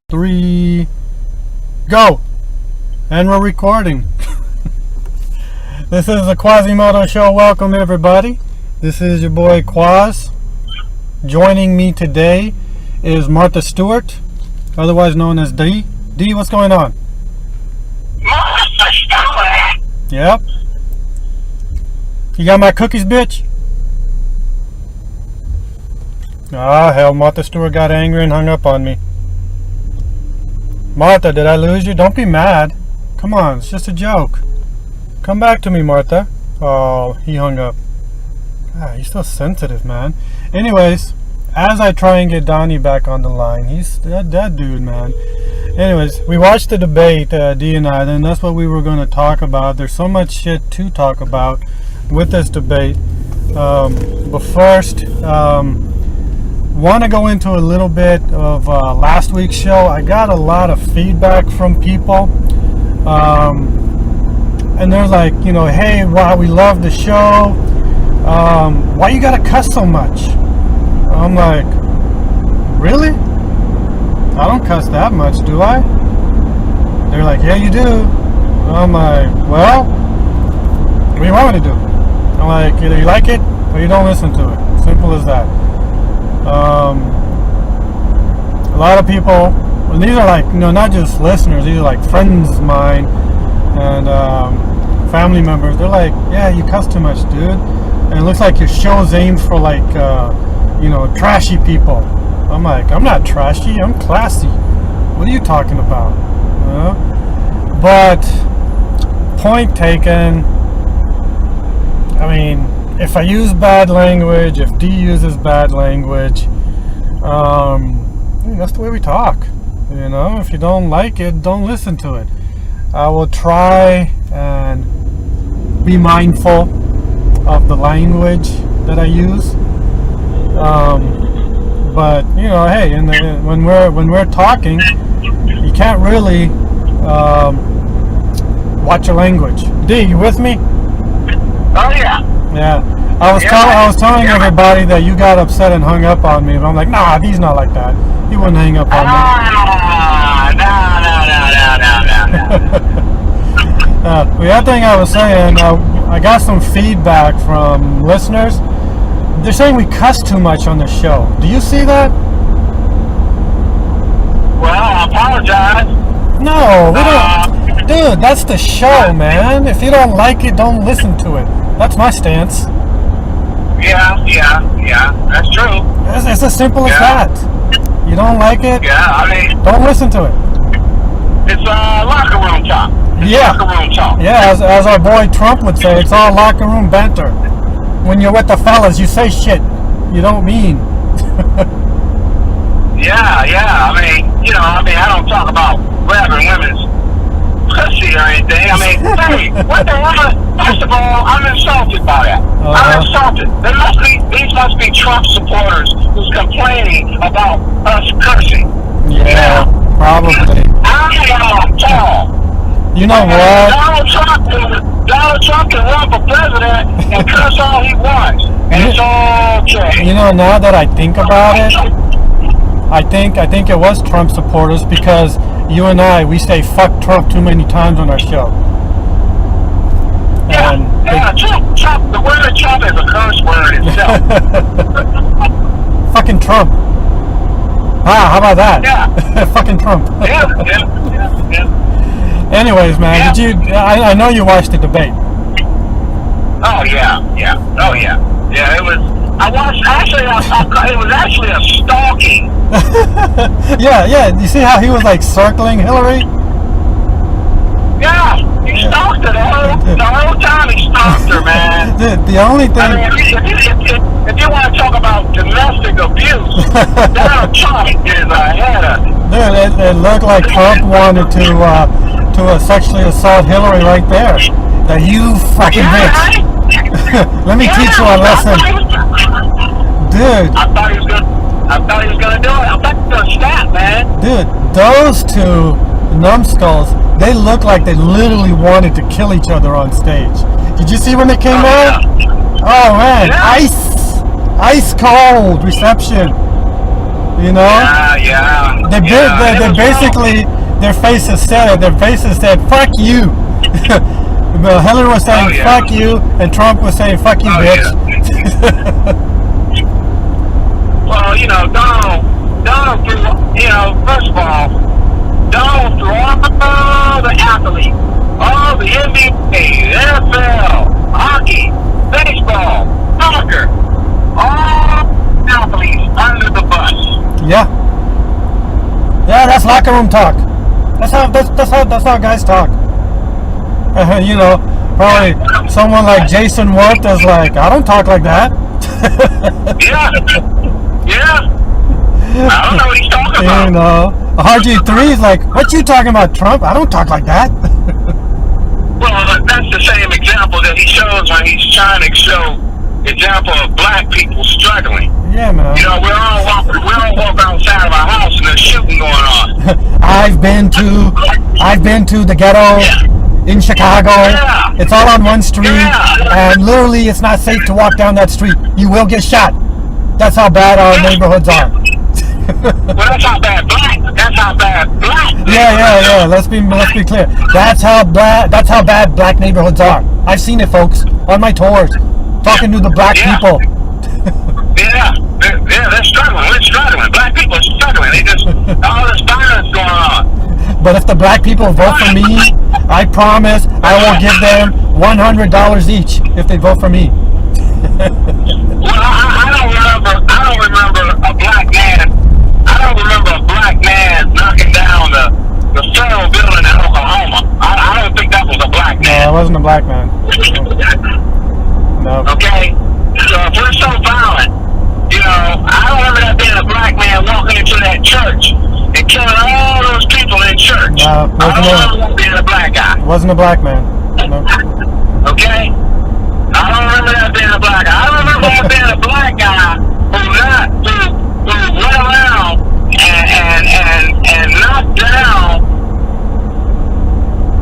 3, go! And we're recording. This is the Quazemoto Show. Welcome everybody. This is your boy Quaz. Joining me today is Martha Stewart, otherwise known as D. D, what's going on? Martha Stewart! Yep. You got my cookies, bitch? Ah, hell, Martha Stewart got angry and hung up on me. Martha, did I lose you? Don't be mad. Come on, it's just a joke. Come back to me, Martha. Oh, he hung up. God, he's so sensitive, man. Anyways, as I try and get Donnie back on the line, he's that dude, man. Anyways, we watched the debate, D and I, and that's what we were going to talk about. There's so much shit to talk about with this debate. But first, want to go into a little bit of last week's show. I got a lot of feedback from people, and they're like, you know, hey, wow, we love the show. Why you gotta cuss so much? I'm like, really? I don't cuss that much, do I? They're like, yeah, you do. I'm like, well, what do you want me to do? I'm like, either you like it or you don't listen to it. Simple as that. A lot of people, and these are like, you know, not just listeners, these are like friends of mine and family members. They're like, yeah, you cuss too much, dude, and it looks like your show's aimed for like you know, trashy people. I'm like, I'm not trashy, I'm classy. What are you talking about? But point taken. I mean, if I use bad language, if D uses bad language, that's the way we talk. You know, if you don't like it, don't listen to it. I will try and be mindful of the language that I use. But you know, hey, when we're talking, you can't really watch your language. D, you with me? Oh yeah. Yeah. I was telling everybody that you got upset and hung up on me, but I'm like, nah, he's not like that. He wouldn't hang up on me. No. The other thing I was saying, I got some feedback from listeners. They're saying we cuss too much on the show. Do you see that? Well, I apologize. No, we don't. Dude, that's the show, man. If you don't like it, don't listen to it. That's my stance. Yeah, that's true. It's as simple as that. You don't like it? Yeah, I mean, don't listen to it. It's locker room talk. Locker room talk. Yeah, as our boy Trump would say, it's all locker room banter. When you're with the fellas, you say shit you don't mean. Yeah. I mean, I don't talk about grabbing women's pussy or anything. I mean, hey, what the hell? First of all, I'm insulted by that. I'm insulted. These must be Trump supporters who's complaining about us cursing. Yeah, probably. I am tall. You know what? Donald Trump can run for president and curse all he wants. And it's okay. You know, now that I think about it, I think it was Trump supporters because you and we say fuck Trump too many times on our show. Trump, the word Trump is a curse word itself. Fucking Trump. How about that? Yeah. Fucking Trump. Yeah. Anyways, man, I know you watched the debate. Oh yeah. Yeah, it was. I watched. Actually, it was actually a stalking. Yeah. You see how he was like circling Hillary? Yeah, he stalked her the whole time. He stalked her, man. Dude, the only thing. I mean, if you want to talk about domestic abuse, Donald Trump is ahead of it. Dude, it looked like Trump wanted to sexually assault Hillary right there. That you fucking bitch. Let me teach you a lesson. Dude. I thought he was gonna do it. I thought he was gonna snap, man. Dude, those two numbskulls, they look like they literally wanted to kill each other on stage. Did you see when they came out? Yeah. Oh man, yeah. ice cold reception. You know? Yeah. They basically, their faces said it. Their faces said, "Fuck you." Well, Hillary was saying, "Fuck you," and Trump was saying, "Fuck you, bitch." Yeah. Well, you know, Donald threw, you know, first of all, Donald threw all the athletes, all the NBA, NFL, hockey, baseball, soccer, all athletes under the bus. Yeah, that's locker room talk. That's how guys talk. You know, probably someone like Jason Worth is like, "I don't talk like that." Yeah. I don't know what he's talking about. You know, RG3 is like, "What you talking about, Trump? I don't talk like that." Well, that's the same example that he shows when he's trying to show example of black people struggling. Yeah, man. You know, we all walk outside of our house and there's shooting going on. I've been to the ghetto in Chicago. Yeah. It's all on one street, and literally, it's not safe to walk down that street. You will get shot. That's how bad our neighborhoods are. Well, that's how bad black. Yeah. Let's be clear. That's how bad black neighborhoods are. I've seen it, folks, on my tours, talking to the black people. They're struggling. We're struggling. Black people are struggling. They just all this violence going on. But if the black people vote for me, I promise I will give them $100 each if they vote for me. Well, I don't remember a black man. I don't remember a black man knocking down the federal building in Oklahoma. I don't think that was a black man. No, it wasn't a black man. No. Okay? So if we're so violent, you know, I don't remember that being a black man walking into that church and killing all those people in church. No, I don't remember that being a black guy. Wasn't a black man. No. Okay? I don't remember that being a black guy. I don't remember that being a black guy who went around and knocked down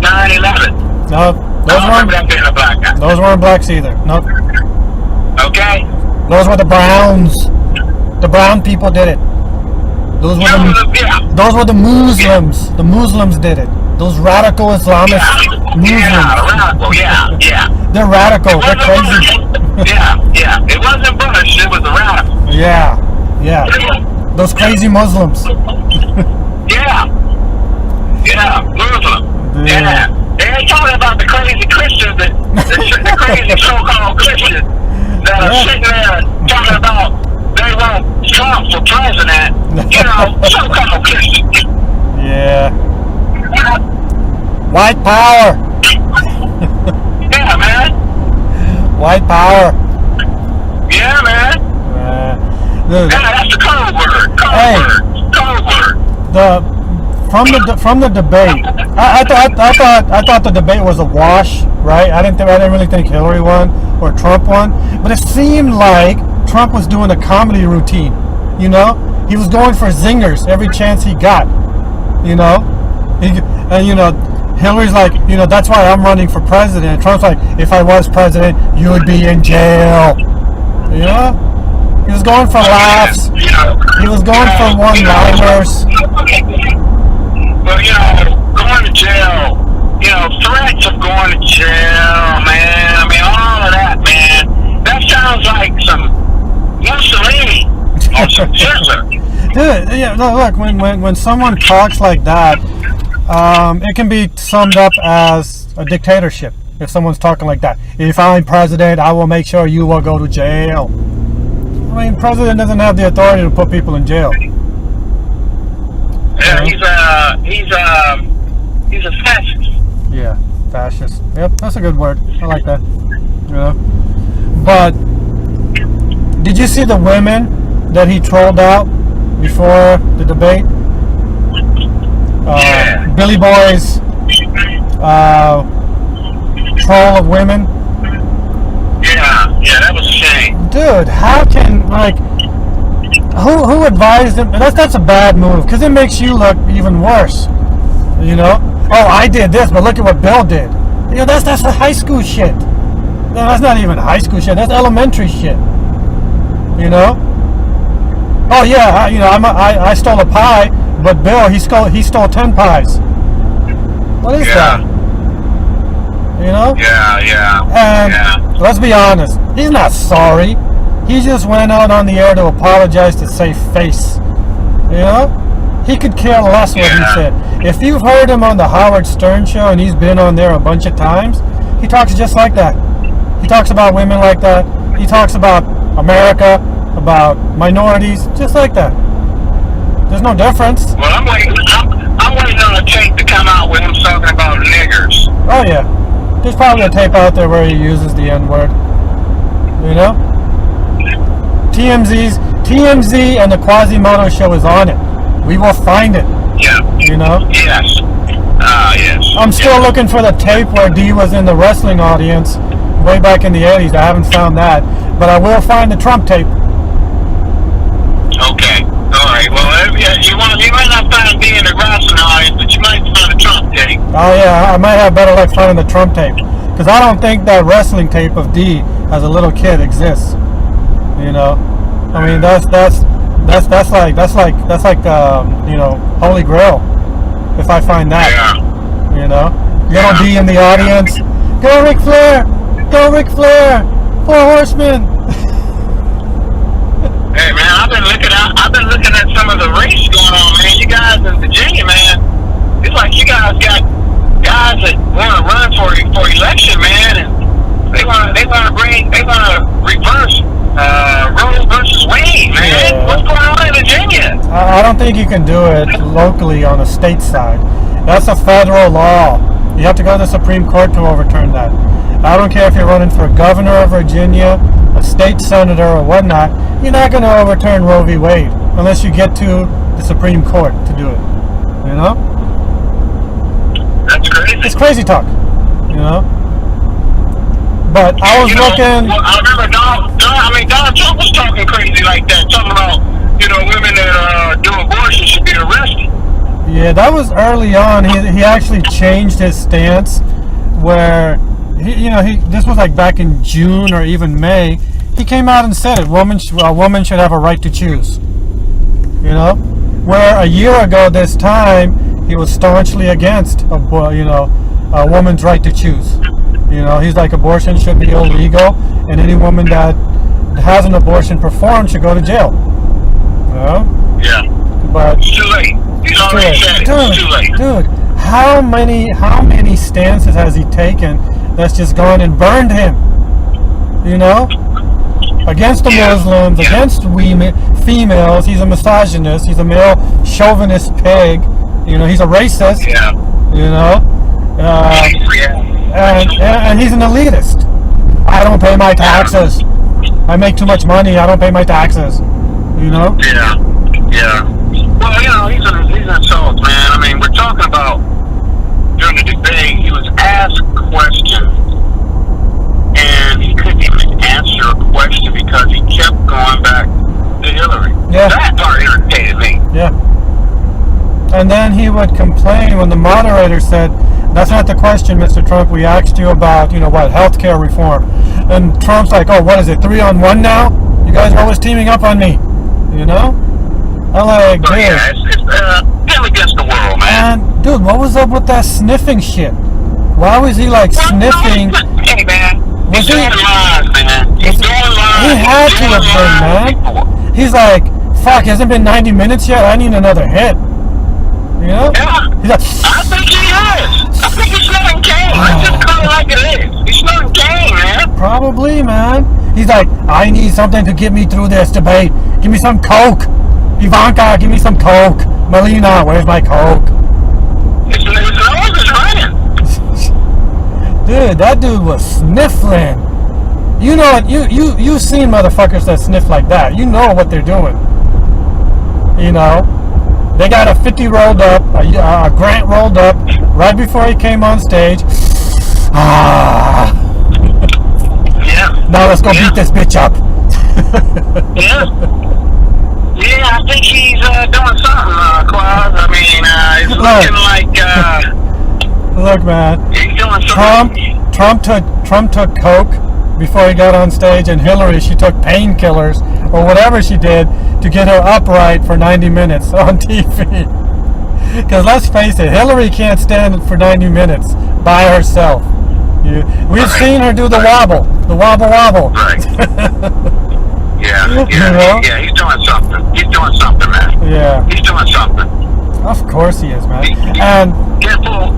9/11. No, those weren't blacks either. Nope. Okay? Those were the Browns. The brown people did it. Those were the Muslims. The Muslims did it. Those radical Islamist Muslims. Yeah. They're radical. They're crazy. Yeah. It wasn't Bush. It was the radicals. Yeah. Those crazy Muslims. Yeah, Muslim. Yeah. They ain't talking about the crazy Christians, the crazy so-called Christians that are sitting there talking about they want Trump for president. You know, so-called Christians. Yeah. White power. Yeah, man. White power. Yeah, man. That's the code word. Code word. From the debate, I thought the debate was a wash, right? I didn't really think Hillary won or Trump won, but it seemed like Trump was doing a comedy routine. You know, he was going for zingers every chance he got. You know, and you know, Hillary's like, you know, that's why I'm running for president. Trump's like, if I was president, you would be in jail. You know. He was going for laughs. He was going for one-liners. Well, you know, going to jail, you know, threats of going to jail, man. I mean, all of that, man. That sounds like some Mussolini or some Hitler. Dude, yeah, look, when someone talks like that, it can be summed up as a dictatorship. If someone's talking like that. If I'm president, I will make sure you will go to jail. I mean, president doesn't have the authority to put people in jail. Yeah, he's a fascist. Yeah, fascist. Yep, that's a good word. I like that. You know, but did you see the women that he trolled out before the debate? Billy Boy's troll of women. Yeah, that was a shame. Dude, how can, like, who advised him? That's a bad move, because it makes you look even worse. You know? Oh, I did this, but look at what Bill did. You know, that's the high school shit. No, that's not even high school shit. That's elementary shit. You know? Oh yeah, I stole a pie, but Bill he stole 10 pies. What is that? You know? Yeah. And let's be honest, he's not sorry. He just went out on the air to apologize to save face. You know? He could care less what he said. If you've heard him on the Howard Stern show, and he's been on there a bunch of times, he talks just like that. He talks about women like that. He talks about America, about minorities, just like that. There's no difference. Well, I'm waiting on a tape to come out with him talking about niggers. Oh yeah. There's probably a tape out there where he uses the N-word. You know? TMZ and the Quazemoto Show is on it. We will find it. Yeah. You know? Yes. Yes. I'm still looking for the tape where D was in the wrestling audience way back in the 80s. I haven't found that. But I will find the Trump tape. Okay. All right. Well, you might not find D in the wrestling audience, but you might find the Trump tape. Oh yeah, I might have better luck finding the Trump tape. Because I don't think that wrestling tape of D as a little kid exists. You know? I mean, that's like Holy Grail. If I find that, you know, little D in the audience, go Ric Flair, 4 Horsemen. Hey man, I've been looking at some of the race going on, man. You guys in Virginia, man, it's like you guys got guys that want to run for election, man, and they want to reverse Roe versus Wade, man. Yeah. What's going on in Virginia? I don't think you can do it locally on the state side. That's a federal law. You have to go to the Supreme Court to overturn that. I don't care if you're running for governor of Virginia, a state senator, or whatnot. You're not going to overturn Roe v. Wade unless you get to the Supreme Court to do it. You know? That's crazy. It's crazy talk. You know? But I was looking. Well, I remember Donald Trump was talking crazy like that, talking about women that do abortion should be arrested. Yeah, that was early on. He actually changed his stance, where this was like back in June or even May. He came out and said it. A woman should have a right to choose. You know, where a year ago this time he was staunchly against a woman's right to choose. You know, he's like, abortion should be illegal, and any woman that has an abortion performed should go to jail. You know? Yeah. But it's too late. He's already said it. It's too late. Dude, how many stances has he taken that's just gone and burned him? You know? Against the Muslims, against females. He's a misogynist. He's a male chauvinist pig. You know, he's a racist. Yeah. You know? And he's an elitist. I don't pay my taxes. I make too much money. I don't pay my taxes. You know? Yeah. Well, he's an insult, man. I mean, we're talking about during the debate, he was asked questions, and he couldn't even answer a question because he kept going back to Hillary. Yeah. That part irritated me. Yeah. And then he would complain when the moderator said, "That's not the question, Mr. Trump. We asked you about, healthcare reform." And Trump's like, "Oh, what is it, 3-on-1 now? You guys are always teaming up on me." You know? I'm like, dude. Yeah, it's him against the world, man. And, dude, what was up with that sniffing shit? Why was he, sniffing? Hey, man. He's doing lies, man. He's doing lies. He had to have been, man. He's like, fuck, hasn't been 90 minutes yet? I need another hit. You know? Yeah. He's like, I think he is. I think he's snorting cane. Let's just call it like it is. He's snorting cane, man. Probably, man. He's like, I need something to get me through this debate. Give me some Coke. Ivanka, give me some Coke. Melina, where's my Coke? His nose is running. Dude, that dude was sniffling. You know what? You've seen motherfuckers that sniff like that. You know what they're doing. You know? They got a 50 rolled up, a Grant rolled up, right before he came on stage. Yeah. Now let's go beat this bitch up. Yeah, I think he's doing something, Quaz. I mean, it's looking like... Look, man. He's doing something. Trump took Coke before he got on stage, and Hillary, she took painkillers or whatever she did to get her upright for 90 minutes on TV. Because let's face it, Hillary can't stand for 90 minutes by herself. We've seen her do the wobble. Right. Yeah, You know? yeah, he's doing something. He's doing something, man. Yeah. He's doing something. Of course he is, man. He And can't pull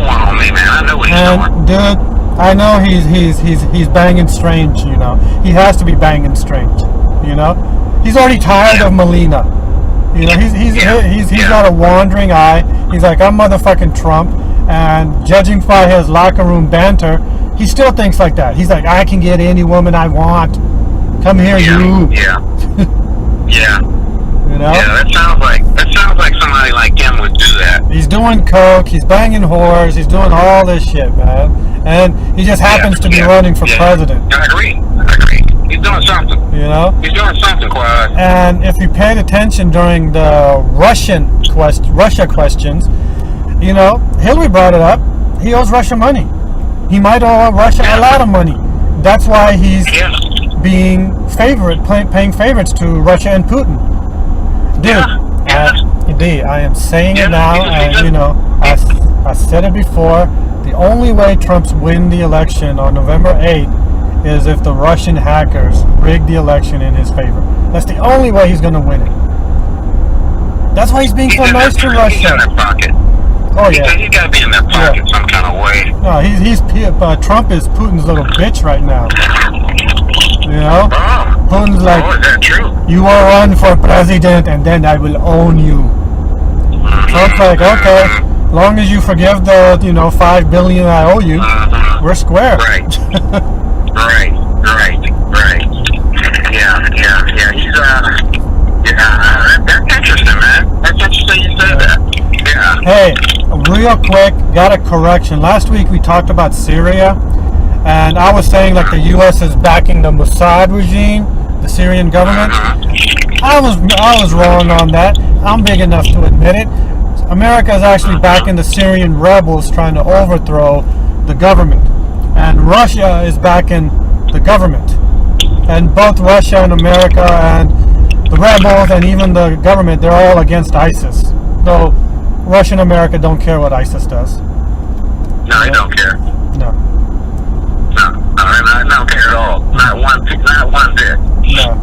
one on me, man. I know what he's doing. dude, I know he's banging strange, you know. He has to be banging strange, you know. He's already tired of Melina. You know, he's got a wandering eye. He's like, I'm motherfucking Trump, and judging by his locker room banter, he still thinks like that. He's like, I can get any woman I want. Come here, you. Yeah. Yeah. You know? Yeah, that sounds like somebody like him would do that. He's doing coke, he's banging whores, he's doing all this shit, man. And he just happens to be running for president. I agree. He's doing something. You know? He's doing something, Quaz. And if you paid attention during the Russia questions, you know, Hillary brought it up. He owes Russia money. He might owe Russia a lot of money. That's why he's being paying favorites to Russia and Putin. Dude, D, I am saying it now, and you know, I said it before. The only way Trump's win the election on November 8th is if the Russian hackers rig the election in his favor. That's the only way he's going to win it. That's why he's being so nice to Russia. He's in their pocket. Oh yeah. He's got to be in their pocket some kind of way. No, Trump is Putin's little bitch right now. You know? Oh. Putin's like, is that true? you will run for president and then I will own you. Trump's like, okay, long as you forgive the, $5 billion I owe you, we're square. Right. Right. Yeah. He's, that's interesting, man. That's interesting you said that. Yeah. Hey, real quick, got a correction. Last week we talked about Syria, and I was saying like the U.S. is backing the Mossad regime, the Syrian government. I was wrong on that. I'm big enough to admit it. America is actually backing the Syrian rebels trying to overthrow the government, and Russia is backing the government. And both Russia and America and the rebels and even the government, they're all against ISIS. Though Russia and America don't care what ISIS does. No, they don't care. No. I don't care at all. Not one bit. No.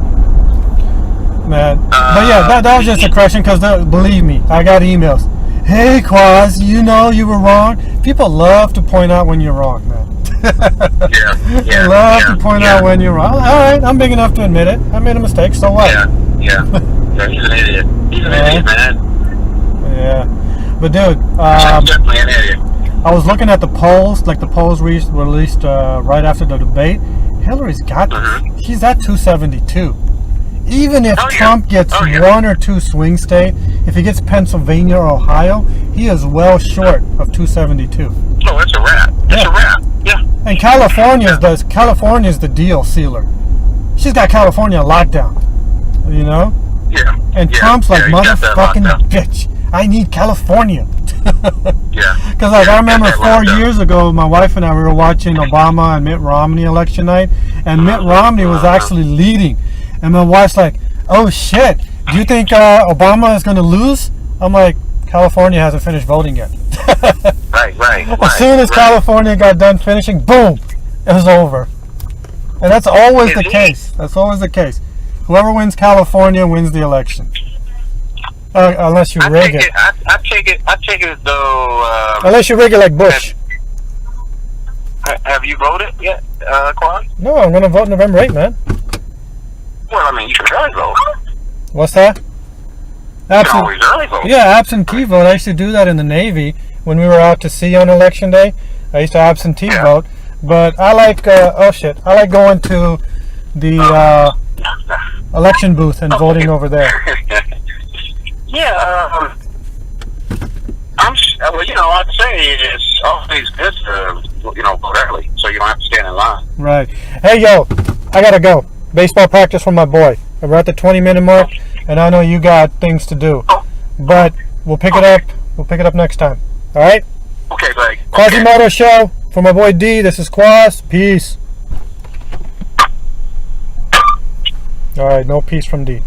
Man. But yeah, that was just a correction because believe me, I got emails. Hey, Quaz, you were wrong. People love to point out when you're wrong, man. They love to point out when you're wrong. All right, I'm big enough to admit it. I made a mistake, so what? Yeah, he's an idiot. He's an idiot, man. Yeah. But dude, he's definitely an idiot. I was looking at the polls, like the polls released right after the debate. Hillary's got this. She's at 272. Even if Trump gets one or two swing states, if he gets Pennsylvania or Ohio, he is well short of 272. Oh, it's a wrap. It's a wrap. Yeah. And California's the deal sealer. She's got California locked down. You know? Yeah. And Trump's like, motherfucking bitch, I need California. Because I remember 4 years ago, my wife and I were watching Obama and Mitt Romney election night, and Mitt Romney was actually leading. And my wife's like, oh shit, do you think Obama is going to lose? I'm like, California hasn't finished voting yet. Right. As soon as California got done finishing, boom, it was over. And that's always the case. That's always the case. Whoever wins California wins the election. Unless you rig it. I take it though. Unless you rig it like Bush. Have you voted yet, Quaz? No, I'm going to vote November 8th, man. Well, I mean, you can early vote. What's that? You can always early vote. Yeah, absentee vote. I used to do that in the Navy when we were out to sea on election day. I used to absentee vote. But I like, I like going to the election booth and voting over there. I'd say it's always good to, vote early so you don't have to stand in line. Right. Hey, yo, I gotta go. Baseball practice for my boy. We're at the 20-minute mark, and I know you got things to do. But we'll pick it up. We'll pick it up next time. All right? Okay, Greg. Quazemoto Show for my boy D. This is Quaz. Peace. All right, no peace from D.